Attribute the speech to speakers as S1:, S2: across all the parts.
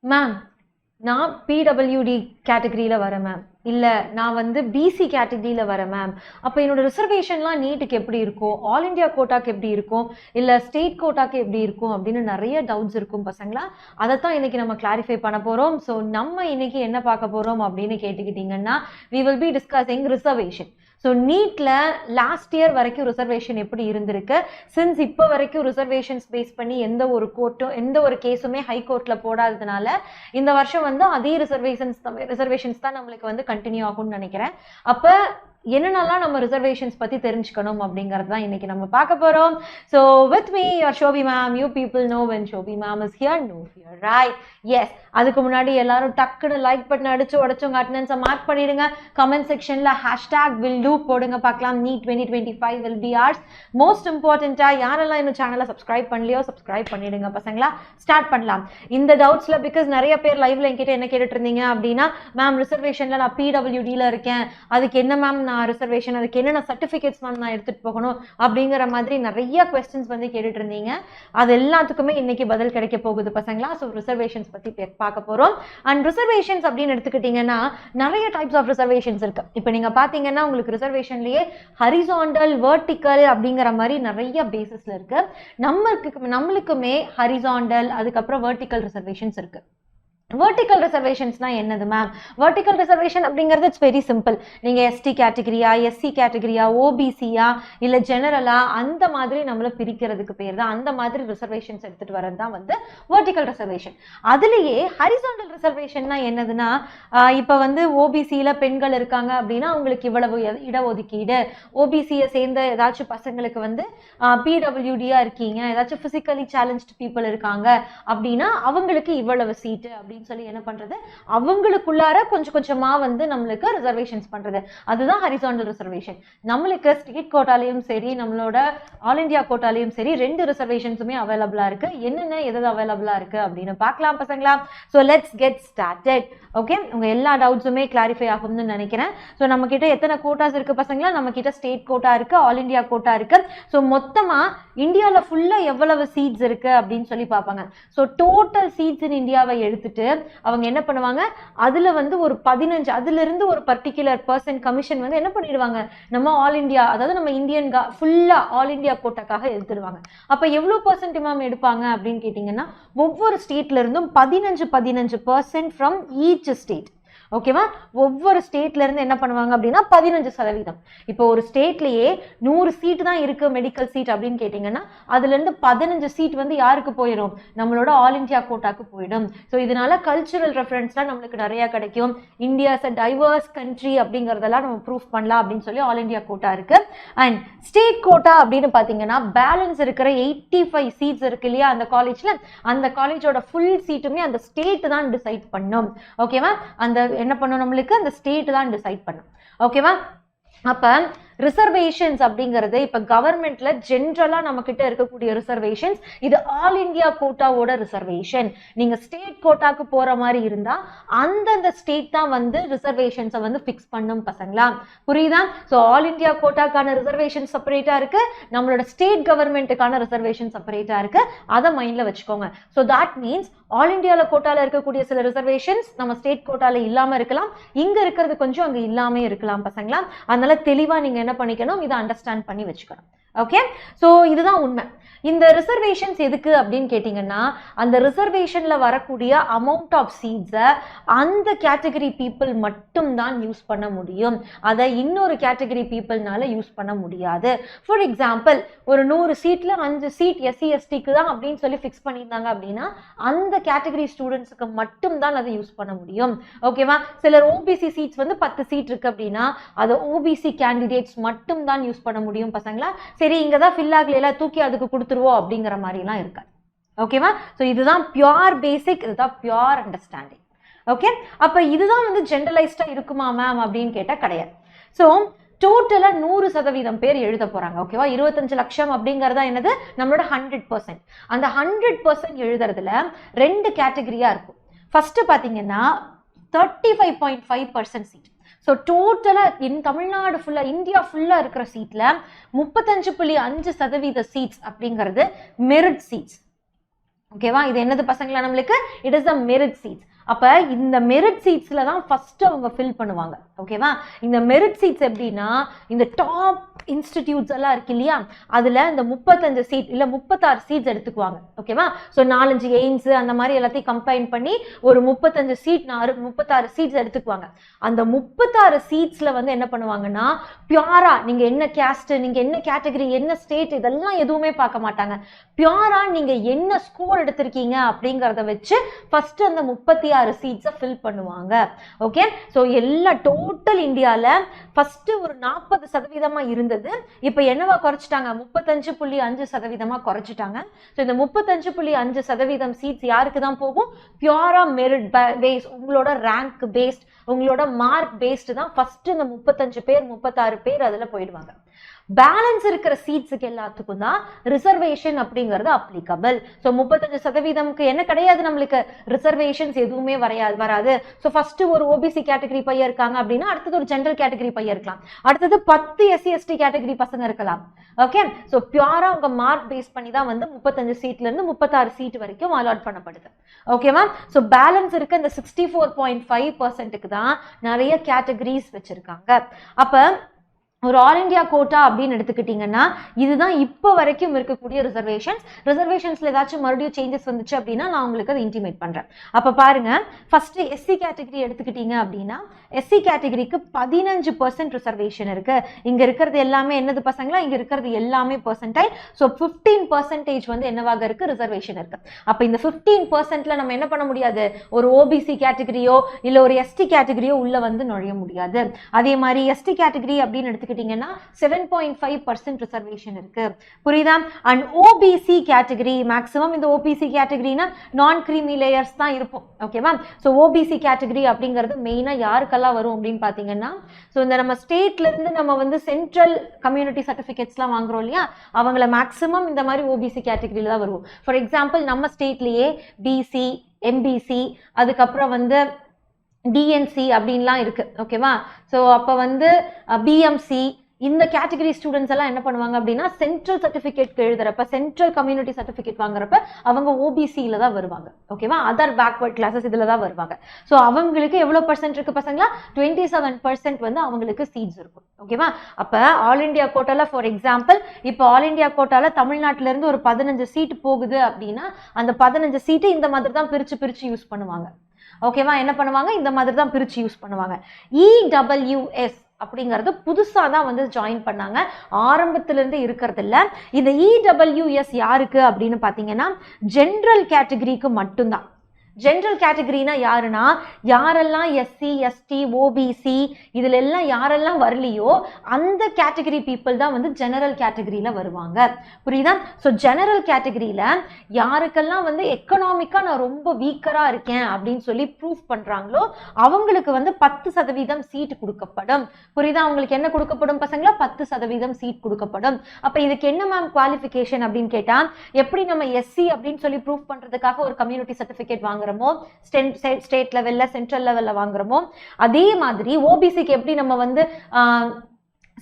S1: Ma'am நான் PWD கேட்டகரியில் வரேன் மேம், இல்லை நான் வந்து பிசி கேட்டகரியில் வரேன் மேம், அப்போ என்னோட ரிசர்வேஷன்லாம் நீட்டுக்கு எப்படி இருக்கும், ஆல் இண்டியா கோட்டாக்கு எப்படி இருக்கும், இல்லை ஸ்டேட் கோட்டாக்கு எப்படி இருக்கும் அப்படின்னு நிறைய டவுட்ஸ் இருக்கும் பசங்களா. அதைத்தான் இன்னைக்கு நம்ம கிளாரிஃபை பண்ண போகிறோம். ஸோ நம்ம இன்னைக்கு என்ன பார்க்க போகிறோம் அப்படின்னு கேட்டுக்கிட்டிங்கன்னா, we will be discussing reservation. So நீட்டில் லாஸ்ட் இயர் வரைக்கும் ரிசர்வேஷன் எப்படி இருந்திருக்கு, சின்ஸ் இப்போ வரைக்கும் ரிசர்வேஷன்ஸ் பேஸ் பண்ணி எந்த ஒரு கோர்ட்டும் எந்த ஒரு கேஸுமே ஹை கோர்ட்டில் போடாததுனால இந்த வருஷம் வந்து அதே ரிசர்வேஷன்ஸ் தான் நம்மளுக்கு வந்து கண்டினியூ ஆகும்னு நினைக்கிறேன். அப்போ என்னென்னலாம் நம்ம ரிசர்வேஷன்ஸ் பற்றி தெரிஞ்சுக்கணும் அப்படிங்கிறது தான் இன்னைக்கு நம்ம பார்க்க போகிறோம். So with me your Shobi ma'am. You people know when Shobi ma'am is here, no fear, right? Yes. அதுக்கு முன்னாடி எல்லாரும் டக்குன்னு லைக் பட்டன் அடிச்சு உடச்சவங்க அட்டெண்டன்ஸை மார்க் பண்ணிடுங்க. கமெண்ட் செக்ஷனில் ஹேஷ்டாக் வில் டூ போடுங்க பார்க்கலாம். NEET 2025 will be ours. Most இம்பார்ட்டண்ட்டாக யாரெல்லாம் இன்னும் சேனலை சப்ஸ்கிரைப் பண்ணலையோ சப்ஸ்கிரைப் பண்ணிடுங்க பசங்களா. ஸ்டார்ட் பண்ணலாம் இந்த டவுட்ஸில். பிகாஸ் நிறைய பேர் லைவ்ல என்கிட்ட என்ன கேட்டுட்டு இருந்தீங்க அப்படின்னா, மேம் ரிசர்வேஷனில் நான் பிடபிள்யூடியில் இருக்கேன், அதுக்கு என்ன மேம் ரிசர்வேஷன், அதுக்கு என்னென்ன சர்டிஃபிகேட்ஸ் மேம் நான் எடுத்துட்டு போகணும் அப்படிங்கிற மாதிரி நிறைய கொஸ்டின்ஸ் வந்து கேட்டுட்டு இருந்தீங்க. அது எல்லாத்துக்குமே இன்னைக்கு பதில் கிடைக்க போகுது பசங்களா. ஸோ ரிசர்வேஷன்ஸ் பத்தி பார்க்க போறோம். அண்ட் ரிசர்வேஷன்ஸ் அப்படின்னு எடுத்துக்கிட்டீங்கன்னா நிறைய டைப்ஸ் ஆஃப் ரிசர்வேஷன்ஸ் இருக்கு. இப்போ நீங்க பாத்தீங்கன்னா உங்களுக்கு ரிசர்வேஷன்லயே ஹரிசாண்டல், வெர்டிக்கல் அப்படிங்கிற மாதிரி நிறைய பேசிஸ்ல இருக்கு. நம்மளுக்குமே ஹரிசாண்டல் அதுக்கப்புறம் வெர்டிக்கல் ரிசர்வேஷன்ஸ் இருக்கு. வெர்டிக்கல் ரிசர்வேஷன்ஸ்னா என்னது மேம்? வெர்டிக்கல் ரிசர்வேஷன் அப்படிங்கிறது இட்ஸ் வெரி சிம்பிள். நீங்கள் எஸ்டி கேட்டகரியா, எஸ்சி கேட்டகரியா, ஓபிசியா, இல்லை ஜெனரலா, அந்த மாதிரி நம்மளை பிரிக்கிறதுக்கு பேர் தான், அந்த மாதிரி ரிசர்வேஷன்ஸ் எடுத்துகிட்டு வரது தான் வந்து வெர்டிக்கல் ரிசர்வேஷன். அதுலேயே ஹரிசாண்டல் ரிசர்வேஷன்னா என்னதுன்னா, இப்போ வந்து ஓபிசியில் பெண்கள் இருக்காங்க அப்படின்னா அவங்களுக்கு இவ்வளவு இடஒதுக்கீடு, ஓபிசியை சேர்ந்த ஏதாச்சும் பசங்களுக்கு வந்து பிடபிள்யூடியா இருக்கீங்க, ஏதாச்சும் பிசிக்கலி சேலஞ்ச்டு பீப்புள் இருக்காங்க அப்படின்னா அவங்களுக்கு இவ்வளவு சீட்டு அப்படின்னு சொல்லி என்ன பண்றது, அவங்களுக்குள்ளார கொஞ்சம் கொஞ்சமா வந்து நம்மளுக்கு ரிசர்வேஷன்ஸ் பண்றது, அதுதான் ஹரிசாண்டல் ரிசர்வேஷன். நம்மளுக்கு ஸ்டேட் கோட்டாலையும் சரி நம்மளோட ஆல் இண்டியா கோட்டாலையும் சரி ரெண்டு ரிசர்வேஷன்ஸுமே அவைலபிளா இருக்கு. என்னென்ன எது அவைலபிளா இருக்கு அப்படின்னு பார்க்கலாம் பசங்களா. So let's get started. Okay, உங்க எல்லா டவுட்ஸுமே கிளாரிஃபை ஆகும்னு நினைக்கிறேன். ஸோ நம்ம கிட்ட எத்தனை கோட்டாஸ் இருக்கு பசங்களா? நம்ம கிட்ட ஸ்டேட் கோட்டா இருக்கு, ஆல் இண்டியா கோட்டா இருக்கு. ஸோ மொத்தமா இந்தியாவில் ஃபுல்லா எவ்வளவு சீட்ஸ் இருக்கு அப்படின்னு சொல்லி பார்ப்பாங்க. ஸோ டோட்டல் சீட்ஸ் இன் இந்தியாவை எடுத்துட்டு அவங்க என்ன பண்ணுவாங்க, அதுல வந்து ஒரு 15 அதுல இருந்து ஒரு பர்டிகுலர் பர்சன்ட் கமிஷன் வந்து என்ன பண்ணிடுவாங்க, நம்ம ஆல் இண்டியா, அதாவது நம்ம இந்தியன் ஃபுல்லா ஆல் இண்டியா கோட்டாக்காக எடுத்துடுவாங்க. அப்ப எவ்வளவு பர்சன்ட் மேம் எடுப்பாங்க அப்படின்னு கேட்டீங்கன்னா, ஒவ்வொரு ஸ்டேட்ல இருந்தும் 15% ஃப்ரம் ஈச் ஸ்டேட். ஓகேவா? ஒவ்வொரு ஸ்டேட்ல இருந்து என்ன பண்ணுவாங்க அப்படின்னா 15%. இப்போ ஒரு ஸ்டேட்லயே 100 சீட் தான் இருக்கு மெடிக்கல் சீட் அப்படின்னு கேட்டீங்கன்னா அதுல இருந்து 15 சீட் வந்து யாருக்கு போயிடும், நம்மளோட ஆல் இண்டியா கோட்டாக்கு போயிடும். ஸோ இதனால கல்ச்சுரல் ரெஃபரன்ஸ்லாம் நம்மளுக்கு நிறைய கிடைக்கும். India is a divorce country அப்படிங்கறதெல்லாம் நம்ம ப்ரூஃப் பண்ணலாம் அப்படின்னு சொல்லி ஆல் இண்டியா கோட்டா இருக்கு. அண்ட் ஸ்டேட் கோட்டா அப்படின்னு பாத்தீங்கன்னா பேலன்ஸ் இருக்கிற 85 சீட்ஸ் இருக்கு இல்லையா அந்த காலேஜ்ல, அந்த காலேஜோட ஃபுல் சீட்டுமே அந்த ஸ்டேட் தான் டிசைட் பண்ணும். ஓகேவா? அந்த என்ன பண்ணும், நம்மளுக்கு அந்த ஸ்டேட் தான் டிசைட் பண்ணும். ஓகேவா? அப்ப ரிசர்வேஷன்ஸ் அப்படிங்கிறது இப்ப கவர்மெண்ட்ல ஜென்ரலா நம்ம கிட்ட இருக்கக்கூடிய ரிசர்வேஷன்ஸ், இது ஆல் இண்டியா கோட்டாவோட ரிசர்வேஷன். நீங்க ஸ்டேட் கோட்டாக்கு போற மாதிரி இருந்தா அந்தந்த ஸ்டேட் தான் வந்து ரிசர்வேஷன்ஸை வந்து பிக்ஸ் பண்ணும் பசங்களா. புரியுதா? ஸோ ஆல் இண்டியா கோட்டாக்கான ரிசர்வேஷன் செப்பரேட்டா இருக்கு, நம்மளோட ஸ்டேட் கவர்மெண்ட்டுக்கான ரிசர்வேஷன் செப்பரேட்டா இருக்கு. அதை மைண்ட்ல வச்சுக்கோங்க. ஸோ தட் மீன்ஸ் ஆல் இண்டியால கோட்டால இருக்கக்கூடிய சில ரிசர்வேஷன்ஸ் நம்ம ஸ்டேட் கோட்டால இல்லாம இருக்கலாம், இங்க இருக்கிறது கொஞ்சம் அங்க இல்லாம இருக்கலாம் பசங்களா. அதனால தெளிவா நீங்க என்ன பண்ணிக்கணும், இதை அண்டர்ஸ்டாண்ட் பண்ணி வச்சுக்கணும். ஓகே, சோ இதுதான் உண்மை. இந்த ரிசர்வேஷன்ஸ் எதுக்கு அப்படின்னு கேட்டீங்கன்னா, அந்த ரிசர்வேஷன்ல வரக்கூடிய அமௌண்ட் ஆஃப் சீட்ஸை அந்த கேட்டகரி பீப்புள் மட்டும் தான் யூஸ் பண்ண முடியும், அதை இன்னொரு கேட்டகரி பீப்புள்னால யூஸ் பண்ண முடியாது. ஃபார் எக்ஸாம்பிள், ஒரு 100 சீட்ல 5 சீட் எஸ்சி எஸ்டிக்கு தான் அப்படின்னு சொல்லி ஃபிக்ஸ் பண்ணியிருந்தாங்க அப்படின்னா அந்த கேட்டகரி ஸ்டூடெண்ட்ஸுக்கு மட்டும் தான் அதை யூஸ் பண்ண முடியும். ஓகேவா? சிலர் ஓபிசி சீட்ஸ் வந்து 10 சீட் இருக்கு அப்படின்னா அதை ஓபிசி கேண்டிடேட்ஸ் மட்டும் தான் யூஸ் பண்ண முடியும் பசங்களா. சரி, இங்கதான் ஃபில் ஆகல, தூக்கி அதுக்கு கொடுத்துருவோம் அப்படிங்கிற மாதிரி எல்லாம் இருக்காது. ஓகேவா? சோ இதுதான் பியூர் பேசிக், இதுதான் பியூர் அண்டர்ஸ்டாண்டிங். ஓகே, அப்ப இதுதான் வந்து ஜெனரலைஸ்டா இருக்குமா மேம் அப்படின்னு கேட்டா கிடையாது. சோ டோட்டலா 100% பேர் எழுத போறாங்க. ஓகேவா? 25 லட்சம் அப்படிங்கறதா என்னது, நம்மளோட 100%. அந்த 100% எழுதுறதுல 2 கேட்டகரியா இருக்கும். ஃபர்ஸ்ட் பாத்தீங்கன்னா 35.5% சீட். ஸோ டோட்டலா தமிழ்நாடு ஃபுல்லா, இந்தியா ஃபுல்லா இருக்கிற சீட்ல 35.5% சீட்ஸ் அப்படிங்கிறது மெரிட் சீட்ஸ். ஓகேவா? இது என்னது பசங்களா நம்மளுக்கு? It is the merit seats. அப்ப இந்த மெரிட் சீட்ஸ்ல தான் ஃபர்ஸ்ட் அவங்க ஃபில் பண்ணுவாங்க. ஓகேவா? இந்த மெரிட் சீட்ஸ் எப்படின்னா இந்த டாப் இன்ஸ்டிடியூட்ஸ் எல்லாம் இருக்கு இல்லையா, அதுல இந்த 35 சீட் இல்ல 36 சீட்ஸ் எடுத்துக்குவாங்க. ஓகேவா? ஸோ 4-5 எய்ம்ஸ் அந்த மாதிரி எல்லாத்தையும் கம்பைன் பண்ணி ஒரு 35 சீட் 36 சீட்ஸ் எடுத்துக்குவாங்க. அந்த 36 சீட்ஸ்ல வந்து என்ன பண்ணுவாங்கன்னா பியூரா நீங்க என்ன கேஸ்ட், நீங்க என்ன கேட்டகரி, என்ன ஸ்டேட் இதெல்லாம் எதுவுமே பார்க்க மாட்டாங்க. பியூரா நீங்க என்ன ஸ்கோர் எடுத்திருக்கீங்க அப்படிங்கறத வச்சு ஃபர்ஸ்ட் அந்த 36 சீட்ஸை ஃபில் பண்ணுவாங்க. ஓகே? ஸோ எல்லா டோட்டல் இந்தியால ஃபர்ஸ்ட் ஒரு 40% இருந்தது. இப்ப என்னவா குறைச்சிட்டாங்க? 35.5% குறைச்சிட்டாங்க. ஸோ இந்த 35.5% சீட்ஸ் யாருக்கு தான் போகும்? பியூரா மெரிட் பேஸ், உங்களோட ரேங்க் பேஸ்ட், உங்களோட மார்க் பேஸ்ட் தான் ஃபர்ஸ்ட் இந்த 35 பேர் 36 பேர் அதுல போயிடுவாங்க. பேலன்ஸ் இருக்கிற சீட்ஸுக்கு எல்லாத்துக்கும் தான் ரிசர்வேஷன் அப்படிங்கிறது அப்ளிகபிள். ஸோ 35% என்ன கிடையாது, நம்மளுக்கு ரிசர்வேஷன்ஸ் எதுவுமே வராது. ஸோ ஃபர்ஸ்ட் ஒரு ஓபிசி கேட்டகரி பையன் இருக்காங்க அப்படின்னா அடுத்தது ஒரு ஜெனரல் கேட்டகரி பையன் இருக்கலாம், அடுத்தது 10 SC ST கேட்டகரி பசங்க இருக்கலாம். ஓகே? ஸோ பியூரா உங்க மார்க் பேஸ் பண்ணி தான் வந்து 35 சீட்ல இருந்து 36 சீட் வரைக்கும் அலாட் பண்ணப்படுது. ஓகேவா? ஸோ பேலன்ஸ் இருக்க இந்த 64.5%க்கு தான் நிறைய கேட்டகரிஸ் வச்சிருக்காங்க. அப்ப ஒரு ஆல் இண்டியா கோட்டா அப்படின்னு எடுத்துக்கிட்டீங்கன்னா இதுதான் இப்போ வரைக்கும் இருக்கக்கூடிய ரிசர்வேஷன்ஸ்ல ஏதாச்சும் மறுபடியும் சேஞ்சஸ் வந்துச்சு அப்படின்னா நான் உங்களுக்கு அதை இன்டிமேட் பண்றேன். அப்ப பாருங்க, ஃபர்ஸ்ட் எஸ்சி கேட்டகரி எடுத்துக்கிட்டீங்க அப்படின்னா எஸ்சி கேட்டகரிக்கு 15% ரிசர்வேஷன் இருக்கு. இங்க இருக்கிறது எல்லாமே என்னது பசங்களா? இங்க இருக்கிறது எல்லாமே பெர்சன்டைல். ஸோ 15% வந்து என்னவாக இருக்கு? ரிசர்வேஷன் இருக்கு. அப்ப இந்த 15%ல நம்ம என்ன பண்ண முடியாது? ஒரு ஓபிசி கேட்டகரியோ இல்ல ஒரு எஸ்டி கேட்டகரியோ உள்ள வந்து நுழைய முடியாது. அதே மாதிரி எஸ்டி கேட்டகரி அப்படின்னு எடுத்துக்கிட்டீங்கன்னா 7.5% ரிசர்வேஷன் இருக்கு. புரியுதா? அண்ட் ஓபிசி கேட்டகரி மேக்ஸிமம் இந்த ஓபிசி கேட்டகரினா நான் கிரீமி லேயர்ஸ் தான் இருக்கும். ஓகேவா? ஸோ ஓபிசி கேட்டகரி அப்படிங்கிறது மெயினா யாருக்கெல்லாம் வரும் அப்படின்னு பாத்தீங்கன்னா, ஸோ இந்த நம்ம ஸ்டேட்ல இருந்து நம்ம வந்து சென்ட்ரல் கம்யூனிட்டி சர்டிபிகேட்ஸ்லாம் வாங்குறோம் இல்லையா, அவங்கள மேக்ஸிமம் இந்த மாதிரி ஓபிசி கேட்டகரியில தான் வருவோம். ஃபார் எக்ஸாம்பிள் நம்ம ஸ்டேட்லயே பிசி, எம்பிசி, அதுக்கப்புறம் வந்து டிஎன்சி அப்படின்லாம் இருக்கு. ஓகேவா? ஸோ அப்போ வந்து பிஎம்சி இந்த கேட்டகரி ஸ்டூடெண்ட்ஸ் எல்லாம் என்ன பண்ணுவாங்க அப்படின்னா சென்ட்ரல் சர்டிஃபிகேட் எழுதுறப்ப, சென்ட்ரல் கம்யூனிட்டி சர்டிஃபிகேட் வாங்குறப்ப அவங்க ஓபிசியில தான் வருவாங்க. ஓகேவா? அதர் பேக்வர்ட் கிளாஸஸ் இதுல தான் வருவாங்க. ஸோ அவங்களுக்கு எவ்வளவு பர்சன்ட் இருக்கு பசங்களா? 27% வந்து அவங்களுக்கு சீட்ஸ் இருக்கும். ஓகேவா? அப்ப ஆல் இண்டியா கோட்டால ஃபார் எக்ஸாம்பிள் இப்போ ஆல் இண்டியா கோட்டால தமிழ்நாட்டில இருந்து ஒரு 15 சீட் போகுது அப்படின்னா அந்த 15 சீட்டு இந்த மாதிரி தான் பிரிச்சு யூஸ் பண்ணுவாங்க. ஓகேவா? என்ன பண்ணுவாங்க? இந்த மாதிரி தான் பிரிச்சு யூஸ் பண்ணுவாங்க. EWS அப்படிங்கிறது புதுசா தான் வந்து ஜாயின் பண்ணாங்க, ஆரம்பத்துல இருந்து இருக்கிறது இல்ல. இந்த EWS யாருக்கு அப்படின்னு பாத்தீங்கன்னா ஜெனரல் கேட்டகரிக்கு மட்டும்தான். ஜெனரல் கேட்டகரினா யாருன்னா யாரெல்லாம் எஸ்சி எஸ்டி ஓபிசி இதுல எல்லாம் யாரெல்லாம் வரலையோ அந்த கேட்டகரி பீப்புள் தான் வந்து ஜெனரல் கேட்டகரியில வருவாங்க. புரியுதா? ஸோ ஜெனரல் கேட்டகரியில யாருக்கெல்லாம் வந்து எக்கனாமிக்கா நான் ரொம்ப வீக்கரா இருக்கேன் அப்படின்னு சொல்லி ப்ரூஃப் பண்றாங்களோ அவங்களுக்கு வந்து 10% சீட் கொடுக்கப்படும். புரியுதா? அவங்களுக்கு என்ன கொடுக்கப்படும் பசங்களா? 10% சீட் கொடுக்கப்படும். அப்ப இதுக்கு என்ன மேம் குவாலிஃபிகேஷன் அப்படின்னு கேட்டா, எப்படி நம்ம எஸ்சி அப்படின்னு சொல்லி ப்ரூஃப் பண்றதுக்காக ஒரு கம்யூனிட்டி சர்டிபிகேட் வாங்குறோமோ, ஸ்டேட் லெவல்ல சென்ட்ரல் லெவல்ல வாங்குறோமோ, அதே மாதிரி ஓபிசிக்கு எப்படி நம்ம வந்து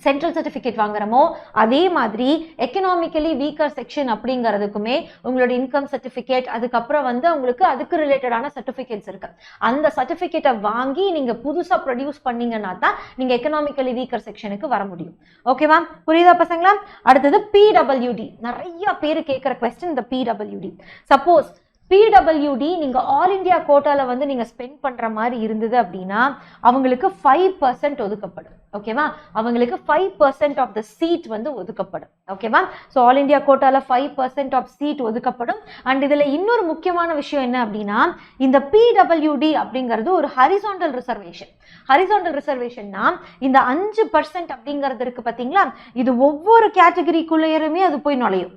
S1: சென்ட்ரல் சர்டிபிகேட் வாங்குறோமோ அதே மாதிரி எக்கனாமிக்கலி வீக்கர் செக்ஷன் அப்படிங்கிறதுக்குமே உங்களோட இன்கம் சர்டிபிகேட், அதுக்கப்புறம் வந்து உங்களுக்கு அதுக்கு ரிலேட்டடான சர்டிபிகேட்ஸ் இருக்கு. அந்த சர்டிபிகேட்டை வாங்கி நீங்க புதுசா ப்ரொடியூஸ் பண்ணீங்கன்னா தான் நீங்க எக்கனாமிக்கலி வீக்கர் செக்ஷனுக்கு வர முடியும். ஓகேவா? புரியுதா பசங்களா? அடுத்தது PWD. நிறைய பேர் கேட்கிற கொஸ்டின் இந்த PWD. சப்போஸ் PWD நீங்க ஆல் இண்டியா கோட்டால வந்து நீங்க ஸ்பெண்ட் பண்ற மாதிரி இருந்தது அப்படின்னா அவங்களுக்கு 5% ஒதுக்கப்படும். ஓகேவா? அவங்களுக்கு 5% ஆஃப் த சீட் வந்து ஒதுக்கப்படும். ஓகேவா? ஸோ ஆல் இண்டியா கோட்டால 5% ஆஃப் சீட் ஒதுக்கப்படும். அண்ட் இதுல இன்னொரு முக்கியமான விஷயம் என்ன அப்படின்னா, இந்த PWD அப்படிங்கிறது ஒரு ஹரிசாண்டல் ரிசர்வேஷன். ஹரிசாண்டல் ரிசர்வேஷன்னா இந்த 5% அப்படிங்கிறது இருக்கு பாத்தீங்களா, இது ஒவ்வொரு கேட்டகரிக்குள்ளேயுமே அது போய் நுழையும்.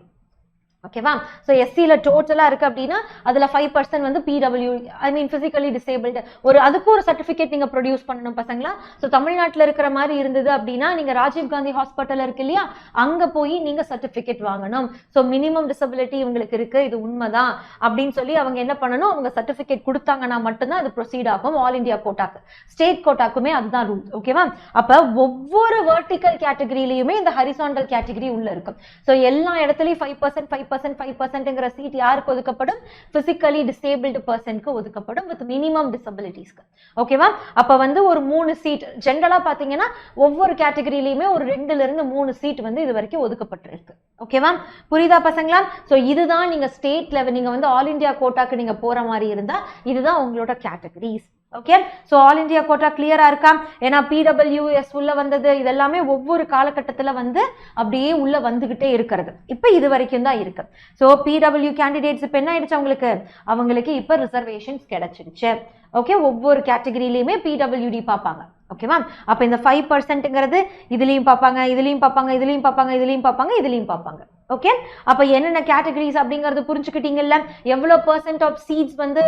S1: ஓகேவா? ஸோ எஸ்சியில் டோட்டலாக இருக்குது அப்படின்னா அதில் 5% வந்து PW, ஐ மீன் ஃபிசிக்கலி டிசேபிள்டு, அதுக்கு ஒரு சர்டிஃபிகேட் நீங்கள் ப்ரொடியூஸ் பண்ணணும் பசங்களா. ஸோ தமிழ்நாட்டில் இருக்கிற மாதிரி இருந்தது அப்படின்னா நீங்கள் ராஜீவ்காந்தி ஹாஸ்பிட்டல் இருக்கு இல்லையா, அங்கே போய் நீங்கள் சர்டிஃபிகேட் வாங்கணும். ஸோ மினிமம் டிசபிலிட்டி இவங்களுக்கு இருக்குது, இது உண்மைதான் அப்படின்னு சொல்லி அவங்க என்ன பண்ணணும், அவங்க சர்டிஃபிகேட் கொடுத்தாங்கன்னா மட்டும்தான் அது ப்ரொசீட் ஆகும். ஆல் இண்டியா கோட்டாக்கு, ஸ்டேட் கோட்டாக்குமே அதுதான் ரூல். ஓகேவா? அப்போ ஒவ்வொரு வெர்டிக்கல் கேட்டகரியிலையுமே இந்த ஹரிசாண்டல் கேட்டகரி உள்ள இருக்கும். ஸோ எல்லா இடத்துலையும் 5% 5% சீட் யாருக்கு ஒதுக்கப்படும்? பிசிக்கலி டிசேபிள்டு பர்சனுக்கு ஒதுக்கப்படும் வித் மினிமம் டிசபிலிட்டிஸ்க்கு. ஓகேவா? அப்ப வந்து ஒரு 3 சீட் ஜென்ரலா பாத்தீங்கன்னா ஒவ்வொரு கேட்டகரியிலயுமே ஒரு 2ல இருந்து 3 சீட் வந்து இது வரைக்கும் ஒதுக்கப்பட்டிருக்கு. ஓகேவா? புரியுதா பசங்களா? சோ இதுதான் நீங்க ஸ்டேட் லெவல், நீங்க வந்து ஆல் இந்தியா கோட்டாக்கு நீங்க போற மாதிரி இருந்தா இதுதான் உங்களோட categories. Okay, so all India quota கிளியரா இருக்கா? ஏன்னா PWS உள்ள வந்தது இதெல்லாமே ஒவ்வொரு காலகட்டத்துல வந்து அப்படியே உள்ள வந்துகிட்டே இருக்கிறது. இப்ப இது வரைக்கும் தான் இருக்கு. சோ PW கேண்டிடேட்ஸ் இப்ப என்ன ஆயிடுச்சு அவங்களுக்கு இப்ப ரிசர்வேஷன்ஸ் கிடைச்சிடுச்சு. ஓகே, ஒவ்வொரு கேட்டகரியிலயுமே PWD பார்ப்பாங்க. ஓகேவா? அப்ப இந்த 5%ங்கிறது இதுலயும் பார்ப்பாங்க, இதுலயும் பார்ப்பாங்க, இதுலயும் பார்ப்பாங்க, இதுலயும் பார்ப்பாங்க, இதுலயும் பார்ப்பாங்க. ஓகே, அப்ப என்னென்ன கேட்டகரிஸ் அப்படிங்கறது புரிஞ்சுக்கிட்டீங்கல்ல? எவ்வளவு % ஆஃப் சீட்ஸ் வந்து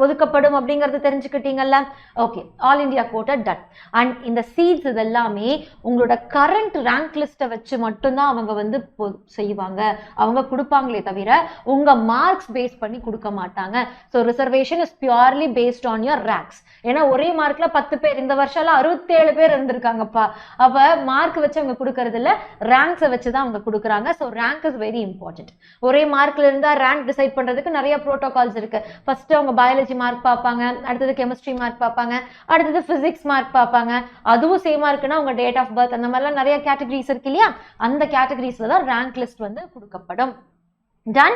S1: ஒதுக்கப்படும் அப்படிங்கறது தெரிஞ்சுக்கிட்டீங்கல்ல? Okay, all India quota done. And இந்த சீட்ஸ் இதெல்லாமே உங்களோட கரண்ட் ரேங்க் லிஸ்ட்டை வச்சு மட்டும்தான் அவங்க வந்து செய்வாங்க, அவங்க கொடுப்பாங்களே தவிர உங்க மார்க்ஸ் பேஸ் பண்ணி கொடுக்க மாட்டாங்க. So reservation is purely based on your ranks. ஏன்னா ஒரே மார்க்ல 10 பேர், இந்த வருஷம் 67 பேர் இருந்திருக்காங்கப்பா. அப்ப மார்க் வச்சு அவங்க கொடுக்கறது இல்ல, ரேங்க்ஸை வச்சுதான் அவங்க கொடுக்குறாங்க. So rank is very important. ஒரே மார்க்ல இருந்தா ரேங்க் டிசைட் பண்றதுக்கு நிறைய ப்ரோட்டோகால்ஸ் இருக்கு. ஃபர்ஸ்ட் அவங்க பயாலஜி மார்க் பார்ப்பாங்க, அடுத்தது கெமிஸ்ட்ரி மார்க் பார்ப்பாங்க, அடுத்தது பிசிக்ஸ் மார்க் பார்ப்பாங்க. அதுவும் சேமா இருக்குன்னா உங்க டேட் ஆஃப் பர்த் அந்த மாதிரிலாம் நிறைய கேட்டகரிஸ் இருக்கு இல்லையா? அந்த கேட்டகரிஸ்ல தான் ரேங்க் லிஸ்ட் வந்து கொடுக்கப்படும். டன்.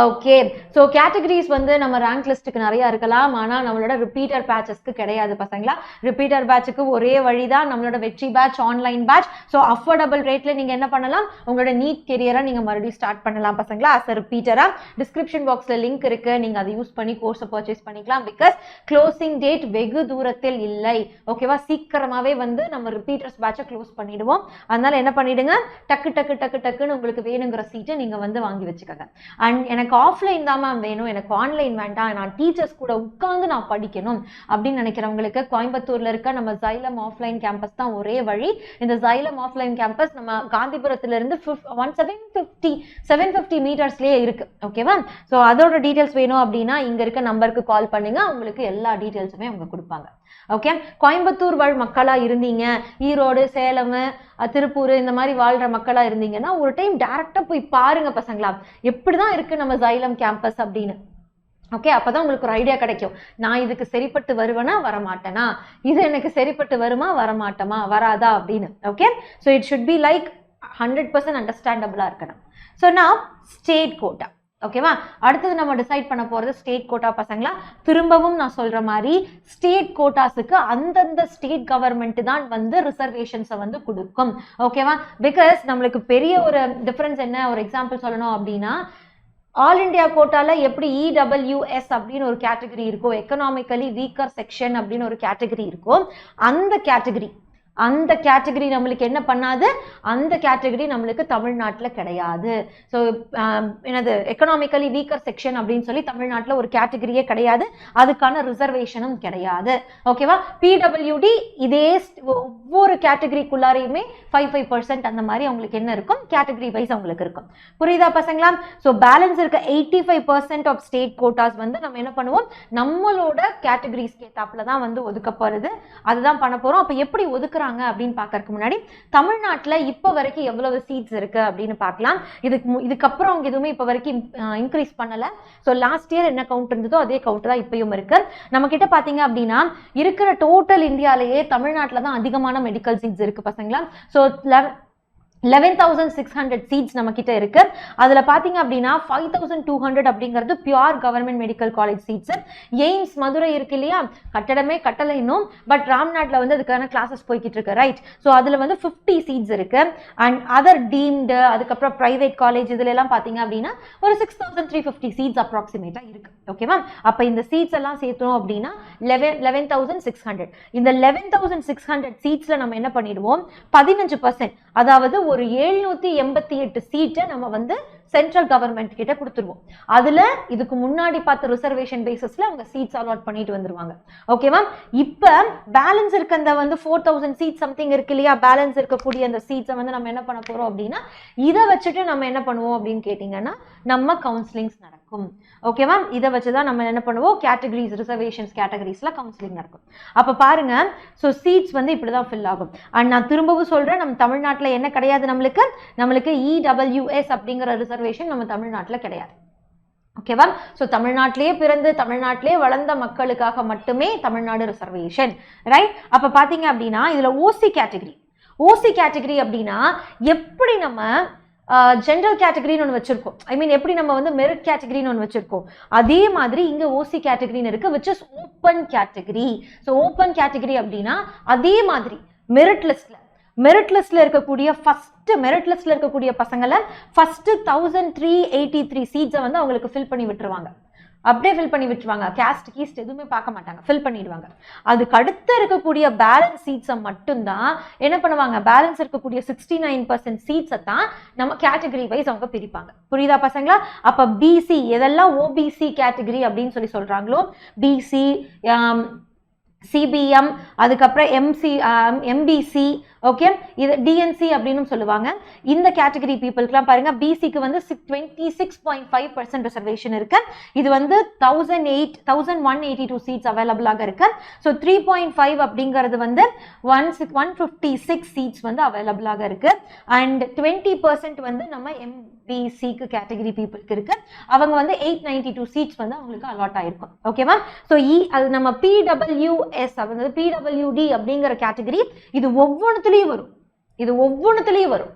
S1: ஓகே, ஸோ கேட்டகரிஸ் வந்து நம்ம ரேங்க் லிஸ்ட்டுக்கு நிறைய இருக்கலாம், ஆனால் நம்மளோட ரிப்பீட்டர் பேட்சஸ்க்கு கிடையாது பசங்களா. ரிப்பீட்டர் பேட்சுக்கு ஒரே வழிதான் நம்மளோட வெற்றி batch, online batch. So affordable ரேட்ல நீங்க என்ன பண்ணலாம்? உங்களோட நீட் கெரியரை நீங்க மறுபடியும் ஸ்டார்ட் பண்ணலாம் பசங்களா. அஸ் அ ரிப்பீட்டரா டிஸ்கிரிப்ஷன் பாக்ஸ்ல லிங்க் இருக்கு, நீங்க அதை யூஸ் பண்ணி கோர்ஸை பர்ச்சேஸ் பண்ணிக்கலாம். பிகாஸ் க்ளோசிங் டேட் வெகு தூரத்தில் இல்லை. ஓகேவா? சீக்கிரமாவே வந்து நம்ம ரிப்பீட்டர்ஸ் பேட்சை க்ளோஸ் பண்ணிடுவோம். அதனால என்ன பண்ணிடுங்க, டக்கு டக்கு டக்கு டக்குன்னு உங்களுக்கு வேணுங்கிற சீட்டை நீங்க வந்து வாங்கி வச்சுக்கோங்க. அண்ட் எனக்கு ஆஃப்லைன் தான் மேம் வேணும், எனக்கு ஆன்லைன் வேண்டாம், நான் டீச்சர்ஸ் கூட உட்கார்ந்து நான் படிக்கணும் அப்படின்னு நினைக்கிறவங்களுக்கு கோயம்புத்தூர்ல இருக்க நம்ம ஜைலம் ஆஃப்லைன் கேம்பஸ் தான் ஒரே வழி. இந்த ஜைலம் ஆஃப்லைன் கேம்பஸ் நம்ம காந்திபுரத்துல இருந்து 750 மீட்டர்ஸ்லயே இருக்கு. ஓகேவா? ஸோ அதோட டீடைல்ஸ் வேணும் அப்படின்னா இங்க இருக்க நம்பருக்கு கால் பண்ணுங்க, உங்களுக்கு எல்லா டீடைல்ஸுமே அவங்க கொடுப்பாங்க. ஓகே, கோயம்புத்தூர் வாழ் மக்களா இருந்தீங்க, ஈரோடு, சேலம், திருப்பூர் இந்த மாதிரி வாழ்ற மக்களா இருந்தீங்கன்னா ஒரு டைம் டைரக்டா போய் பாருங்க பசங்களா, எப்படிதான் இருக்கு நம்ம ஜைலம் கேம்பஸ் அப்படின்னு. ஓகே, அப்பதான் உங்களுக்கு ஒரு ஐடியா கிடைக்கும். நான் இதுக்கு சரிப்பட்டு வருவேனா வரமாட்டேனா, இது எனக்கு சரிப்பட்டு வருமா வரமாட்டோமா வராதா அப்படின்னு. Okay, so it should be like 100% அண்டர்ஸ்டாண்டபிளா இருக்கணும். ஸோ நான் ஸ்டேட் கோட்டா. ஓகேவா? அடுத்தது நம்ம டிசைட் பண்ண போறது ஸ்டேட் கோட்டா பசங்களா. திரும்பவும் நான் சொல்ற மாதிரி ஸ்டேட் கோட்டாஸுக்கு அந்தந்த ஸ்டேட் கவர்மெண்ட் தான் வந்து ரிசர்வேஷன்ஸை வந்து கொடுக்கும். ஓகேவா? பிகாஸ் நம்மளுக்கு பெரிய ஒரு டிஃபரன்ஸ் என்ன, ஒரு எக்ஸாம்பிள் சொல்லணும் அப்படின்னா, ஆல் இண்டியா கோட்டால எப்படி EWS அப்படின்னு ஒரு கேட்டகரி இருக்கோ, எக்கனாமிக்கலி வீக்கர் செக்ஷன் அப்படின்னு ஒரு கேட்டகரி இருக்கோ, அந்த கேட்டகரி நம்மளுக்கு என்ன பண்ணாது, அந்த கேட்டகரி நம்மளுக்கு தமிழ்நாட்டில் கிடையாது. ஸோ என்னது எக்கனாமிக்கலி வீக்கர் செக்ஷன் அப்படின்னு சொல்லி தமிழ்நாட்டில் ஒரு கேட்டகரியே கிடையாது, அதுக்கான ரிசர்வேஷனும் கிடையாது. ஓகேவா? PWD இதே ஒவ்வொரு கேட்டகரிக்குள்ளாரையுமே 5% அந்த மாதிரி அவங்களுக்கு என்ன இருக்கும், கேட்டகரி வைஸ் அவங்களுக்கு இருக்கும். புரியுதா பசங்களா? ஸோ பேலன்ஸ் இருக்க 85% ஆஃப் ஸ்டேட் கோட்டாஸ் வந்து நம்ம என்ன பண்ணுவோம், நம்மளோட கேட்டகரிஸ் கேட்டாப்புல தான் வந்து ஒதுக்கப்படுது. அதுதான் பண்ண போறோம். அப்போ எப்படி ஒதுக்குறாங்க அப்படின்னு பார்க்கறதுக்கு முன்னாடி தமிழ்நாட்டுல இப்ப வரைக்கும் எவ்வளவு சீட்ஸ் இருக்கு அப்படின்னு பார்க்கலாம். இதுக்கப்புறம் அவங்க எதுவுமே இப்ப வரைக்கும் இன்க்ரீஸ் பண்ணல. ஸோ லாஸ்ட் இயர் என்ன கவுண்ட் இருந்ததோ அதே கவுண்ட் தான் இப்பயும் இருக்கு. நம்ம கிட்ட பாத்தீங்க அப்படின்னா இருக்கிற டோட்டல் இந்தியாலேயே தமிழ்நாட்டில் தான் அதிகமான மெடிக்கல் சீட்ஸ் இருக்கு பசங்களா. ஸோ 11,600 சீட்ஸ் நம்ம கிட்ட இருக்கு. அதுல பாத்தீங்க அப்படின்னா 5,200 அப்படிங்கிறது pure government medical college seeds. AIIMS Madurai இருக்கு இல்லையா, கட்டடமே கட்டல இன்னும், பட் ராம்நாட்ல வந்து அதுக்கான கிளாஸஸ் போய்கிட்டு இருக்கு, ரைட்? ஸோ அதுல வந்து 50 சீட்ஸ் இருக்கு. அண்ட் அதர் டீம்டு, அதுக்கப்புறம் பிரைவேட் காலேஜ் இதுல எல்லாம் பாத்தீங்க அப்படின்னா ஒரு 6,350 சீட்ஸ் அப்ராக்சிமேட்டா இருக்கு. ஓகேவா? அப்ப இந்த சீட்ஸ் எல்லாம் சேர்த்தோம் அப்படின்னா 11,600. இந்த 11,600 சீட்ஸ்ல நம்ம என்ன பண்ணிடுவோம், 15%, அதாவது ஒரு 788 சீட்டை நம்ம வந்து சென்ட்ரல் கவர்மெண்ட் கிட்ட கொடுத்துருவோம். அதுல இதுக்கு முன்னாடி பார்த்த ரிசர்வேஷன் பேசிஸ்ல அவங்க சீட்ஸ் அலாட் பண்ணிட்டு வந்துருவாங்க. ஓகேவா? இப்ப பேலன்ஸ் இருக்க அந்த வந்து 4,000 சீட் சம்திங் இருக்கு இல்லையா, பேலன்ஸ் இருக்கக்கூடிய அந்த சீட்ஸை வந்து நம்ம என்ன பண்ண போறோம் அப்படின்னா, இதை வச்சுட்டு நம்ம என்ன பண்ணுவோம் அப்படின்னு கேட்டீங்கன்னா நம்ம கவுன்சிலிங்ஸ் நடக்கும். ஓகேவா? இதை வச்சுதான் நம்ம என்ன பண்ணுவோம், கேட்டகரிஸ், ரிசர்வேஷன்ஸ் கேட்டகரிஸ்ல கவுன்சிலிங் நடக்கும். அப்ப பாருங்க, ஸோ சீட்ஸ் வந்து இப்படிதான் ஃபில் ஆகும். அண்ட் நான் திரும்பவும் சொல்றேன், நம்ம தமிழ்நாட்டில் என்ன கிடையாது, நம்மளுக்கு EWS அப்படிங்கிற ரிசர்வேஷன் நம்ம தமிழ்நாட்டில் கிடையாது. ஓகேவா? ஸோ தமிழ்நாட்டிலேயே பிறந்து தமிழ்நாட்டிலே வளர்ந்த மக்களுக்காக மட்டுமே தமிழ்நாடு ரிசர்வேஷன், ரைட்? அப்போ பார்த்தீங்க அப்படின்னா இதில் ஓசி கேட்டகரி அப்படின்னா எப்படி நம்ம ஜென்ரல் கேட்டகரின்னு ஒன்று வச்சிருக்கோம், ஐ மீன் எப்படி நம்ம வந்து மெரிட் கேட்டகரின்னு ஒன்று வச்சிருக்கோம், அதே மாதிரி இங்கே ஓசி கேட்டகரின்னு இருக்கு, which is open category. So open category அப்படின்னா அதே மாதிரி மெரிட் லிஸ்ட்ல இருக்கக்கூடிய மெரிட் லிஸ்ட்ல இருக்கக்கூடிய பசங்களை ஃபர்ஸ்ட் 1383 சீட்ஸை வந்து அவங்களுக்கு ஃபில் பண்ணி விட்டுருவாங்க, அப்படியே ஃபில் பண்ணி விட்டுருவாங்க. கேஸ்ட் கீஸ்ட் எதுவுமே பார்க்க மாட்டாங்க, ஃபில் பண்ணிடுவாங்க. அதுக்கு அடுத்து இருக்கக்கூடிய பேலன்ஸ் சீட்ஸை மட்டும்தான் என்ன பண்ணுவாங்க, பேலன்ஸ் இருக்கக்கூடிய 69% சீட்ஸை தான் நம்ம கேட்டகரி வைஸ் அவங்க பிரிப்பாங்க. புரியுதா பசங்களா? அப்ப பிசி எதெல்லாம் ஓபிசி கேட்டகரி அப்படின்னு சொல்லி சொல்றாங்களோ, பிசி, சிபிஎம், அதுக்கப்புறம் எம்பிசி, ஓகே, இது டிஎன்சி அப்படின்னு சொல்லுவாங்க. இந்த கேட்டகரி பீப்புளுக்குலாம் பாருங்க, பிசிக்கு வந்து 26.5% ரிசர்வேஷன் இருக்கு. இது வந்து 1182 சீட்ஸ் அவைலபிளாக இருக்கு. ஸோ 3.5 அப்படிங்கிறது வந்து 156 சீட்ஸ் வந்து அவைலபிளாக இருக்கு. அண்ட் 20% வந்து நம்ம எம்பிசிக்கு கேட்டகரி பீப்புளுக்கு இருக்கு. அவங்க வந்து 892 சீட்ஸ் வந்து அவங்களுக்கு அலாட் ஆயிருக்கும். ஓகேவா? ஸோ அது நம்ம பிடபிள்யூஎஸ் அதாவது பிடபிள்யூடி அப்படிங்கிற கேட்டகரி, இது ஒவ்வொன்றுத்துலயும் வரும்.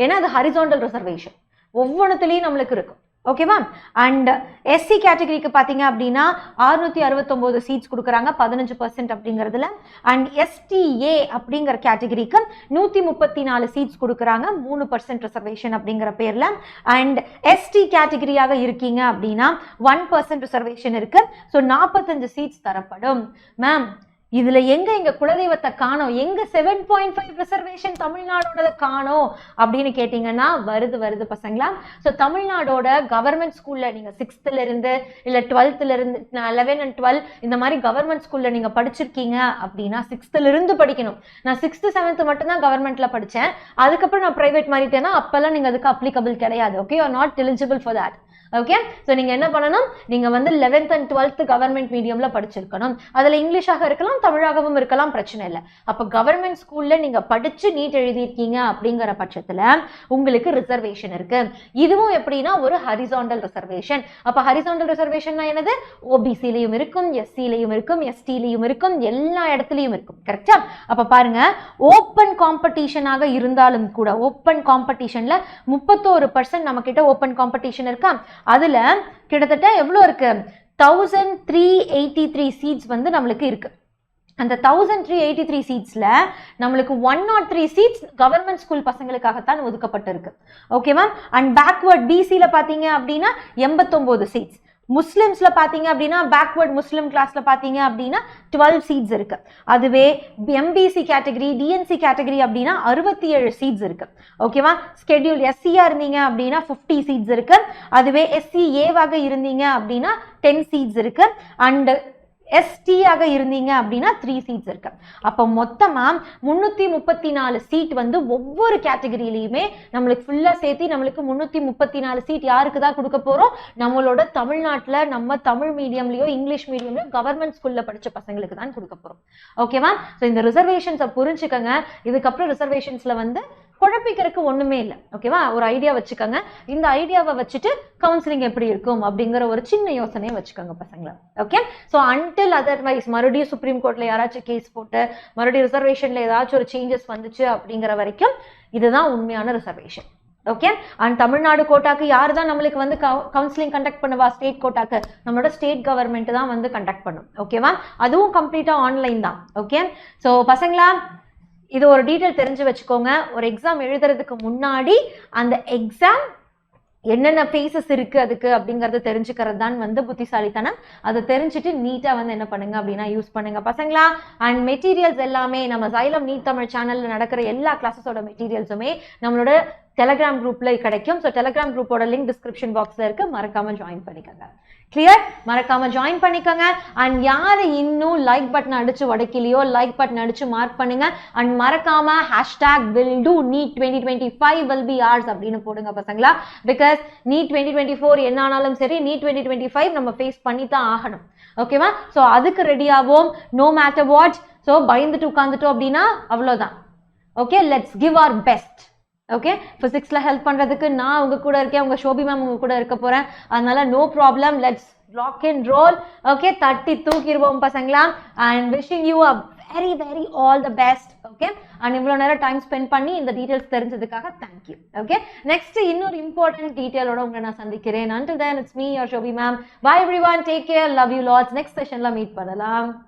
S1: ஏன்னா அது ஹரிசாண்டல் ரிசர்வேஷன், ஒவ்வொன்றுத்துலயும் நம்மளுக்கு இருக்கும். ஓகேவா? அண்ட் எஸ்சி கேட்டகரிக்கு பார்த்தீங்க அப்படின்னா 669 சீட்ஸ் கொடுக்குறாங்க 15% அப்படிங்கிறதுல. அண்ட் எஸ்டிஏ அப்படிங்கிற கேட்டகரிக்கு 134 சீட்ஸ் கொடுக்குறாங்க 3% ரிசர்வேஷன் அப்படிங்கிற பேர்ல. அண்ட் எஸ்டி கேட்டகரியாக இருக்கீங்க அப்படின்னா 1% ரிசர்வேஷன் இருக்கு. ஸோ 45 சீட்ஸ் தரப்படும். மேம் இதுல எங்க குலதெய்வத்தை காணோம், எங்க 7.5 ரிசர்வேஷன் தமிழ்நாடோட காணோம் அப்படின்னு கேட்டீங்கன்னா வருது பசங்களா. ஸோ தமிழ்நாடோட கவர்மெண்ட் ஸ்கூல்ல நீங்க 6th இருந்து இல்ல 12th இருந்து 11 and 12 இந்த மாதிரி கவர்மெண்ட் ஸ்கூல்ல நீங்க படிச்சிருக்கீங்க அப்படின்னா 6th இருந்து படிக்கணும். நான் 6th 7th மட்டும் தான் கவர்மெண்ட்ல படிச்சேன், அதுக்கப்புறம் நான் பிரைவேட் மாறிட்டேன்னா அப்பெல்லாம் நீங்க அதுக்கு அப்ளிகபிள் கிடையாது. Okay, you are not eligible for that. Okay, so நீங்க என்ன பண்ணணும், நீங்க வந்து 11th and 12th கவர்மெண்ட் மீடியம்ல படிச்சிருக்கணும். அதுல இங்கிலீஷாக இருக்கலாம், தமிழாகவும் இருக்கலாம், பிரச்சனை இல்லை. அப்ப கவர்மெண்ட் ஸ்கூல்ல நீங்க படிச்சு நீட் எழுதியிருக்கீங்க அப்படிங்கிற பட்சத்துல உங்களுக்கு ரிசர்வேஷன் இருக்கு. இதுவும் எப்படின்னா ஒரு ஹரிசாண்டல் ரிசர்வேஷன். அப்ப ஹரிசாண்டல் ரிசர்வேஷன்னா என்னது, ஓபிசிலையும் இருக்கும், எஸ்சிலையும் இருக்கும், எஸ்டிலையும் இருக்கும், எல்லா இடத்துலையும் இருக்கும். கரெக்டா? அப்ப பாருங்க, ஓப்பன் காம்படிஷனாக இருந்தாலும் கூட, ஓப்பன் காம்படிஷன்ல 31% நம்ம கிட்ட ஓப்பன் காம்படிஷன் இருக்கா, அதுல கிட்டத்தட்ட எவ்வளவு இருக்கு, 1383 சீட்ஸ் வந்து நம்மளுக்கு இருக்கு. அந்த 1383 சீட்ஸ்ல நம்மளுக்கு 103 சீட்ஸ் கவர்மெண்ட் ஸ்கூல் பசங்களுக்காகத்தான் ஒதுக்கப்பட்டிருக்கு. ஓகேவா? அண்ட் பேக்வர்ட் பிசில பாத்தீங்க அப்படின்னா 89 சீட்ஸ், முஸ்லிம்ஸ்ல பாத்தீங்க அப்படின்னா பேக்வர்ட் முஸ்லிம் கிளாஸ்ல பாத்தீங்க அப்படின்னா 12 சீட்ஸ் இருக்கு. அதுவே எம்பிசி கேட்டகரி, டிஎன்சி கேட்டகரி அப்படின்னா 67 சீட்ஸ் இருக்கு. ஓகேவா? ஸ்கெடியூல் எஸ்சியா இருந்தீங்க அப்படின்னா 50 சீட்ஸ் இருக்கு. அதுவே எஸ்சி ஏவாக இருந்தீங்க அப்படின்னா 10 சீட்ஸ் இருக்கு. அண்ட் எஸ்டியாக இருந்தீங்க அப்படின்னா 3 சீட்ஸ் இருக்கு. அப்ப மொத்தமா 334 சீட் வந்து ஒவ்வொரு கேட்டகரியிலையுமே நம்மளுக்கு ஃபுல்லா சேர்த்து நம்மளுக்கு 334 சீட் யாருக்கு தான் கொடுக்க போறோம், நம்மளோட தமிழ்நாட்டுல நம்ம தமிழ் மீடியம்லயோ இங்கிலீஷ் மீடியம்லயோ கவர்மெண்ட் ஸ்கூல்ல படிச்ச பசங்களுக்கு தான் கொடுக்க போறோம். ஓகேவா? ஸோ இந்த ரிசர்வேஷன்ஸை புரிஞ்சுக்கங்க. இதுக்கப்புறம் ரிசர்வேஷன்ஸ்ல வந்து குழப்பிக்கிறதுக்கு ஒண்ணுமே இல்லை. ஓகேவா? ஒரு ஐடியா வச்சுக்கோங்க. இந்த ஐடியாவை வச்சுட்டு கவுன்சிலிங் எப்படி இருக்கும் அப்படிங்கிற ஒரு சின்ன யோசனையை வச்சுக்கோங்க பசங்களை. ஓகே, ஸோ அன்டில் அதர்வைஸ் மறுபடியும் சுப்ரீம் கோர்ட்ல யாராச்சும் கேஸ் போட்டு மறுபடியும் ரிசர்வேஷன்ல ஏதாச்சும் ஒரு சேஞ்சஸ் வந்துச்சு அப்படிங்கிற வரைக்கும் இதுதான் உண்மையான ரிசர்வேஷன். ஓகே, அண்ட் தமிழ்நாடு கோட்டாக்கு யார் தான் நம்மளுக்கு வந்து கவுன்சிலிங் கண்டக்ட் பண்ணுவா, ஸ்டேட் கோட்டாக்கு நம்மளோட ஸ்டேட் கவர்மெண்ட் தான் வந்து கண்டக்ட் பண்ணும். ஓகேவா? அதுவும் கம்ப்ளீட்டா ஆன்லைன் தான். ஓகே, ஸோ பசங்களா இது ஒரு டீட்டெயில் தெரிஞ்சு வச்சுக்கோங்க. ஒரு எக்ஸாம் எழுதுறதுக்கு முன்னாடி அந்த எக்ஸாம் என்னென்ன ஃபேஸஸ் இருக்கு அதுக்கு அப்படிங்கறத தெரிஞ்சுக்கிறது தான் வந்து புத்திசாலித்தனம். அதை தெரிஞ்சுட்டு நீட்டா வந்து என்ன பண்ணுங்க அப்படின்னா யூஸ் பண்ணுங்க பசங்களா. அண்ட் மெட்டீரியல்ஸ் எல்லாமே நம்ம சைலம் நீட் தமிழ் சேனல்ல நடக்கிற எல்லா கிளாஸஸோட மெட்டீரியல்ஸுமே நம்மளோட டெலிகிராம் குரூப்ல கிடைக்கும். ஸோ டெலிகிராம் குரூப்போட லிங்க் டிஸ்கிரிப்ஷன் பாக்ஸ்ல இருக்கு, மறக்காம ஜாயின் பண்ணிக்கோங்க. கிளியர்? மறக்காம ஜாயின் பண்ணிக்கோங்க. அண்ட் யாரு இன்னும் லைக் பட்டன் அடிச்சு உடைக்கலையோ லைக் பட்டன் அடிச்சு மார்க் பண்ணுங்க. அண்ட் மறக்காம #will_do_NEET 2025 will be ours அப்படின்னு போடுங்க பசங்களா. பிகாஸ் NEET 2024 என்ன ஆனாலும் சரி, NEET 2025 நம்ம ஃபேஸ் பண்ணி தான் ஆகணும். ஓகேவா? ஸோ அதுக்கு ரெடியாவோம், நோ மேட்டர் வாட். ஸோ பயந்துட்டு உட்காந்துட்டோம் அப்படின்னா அவ்வளோதான். Okay, let's give our best. Okay ஃபிசிக்ஸ்ல ஹெல்ப் பண்றதுக்கு நான் உங்க கூட இருக்கேன், உங்க ஷோபி மேம் உங்க கூட இருக்க போறேன். அதனால no problem, let's rock and roll. Okay, தட்டி தூக்கிடுவோம் பசங்களா. And wishing you a very very all the best. Okay, and இவ்வளோ நேரம் டைம் ஸ்பெண்ட் பண்ணி இந்த டீடைல்ஸ் தெரிஞ்சதுக்காக தேங்க்யூ. ஓகே, நெக்ஸ்ட் இன்னொரு இம்பார்ட்டன்ட் டீடைலோட உங்களை நான் சந்திக்கிறேன். until then it's me your Shobi ma'am. bye everyone, take care, love you lots. Next செஷன்ல மீட் பண்ணலாம்.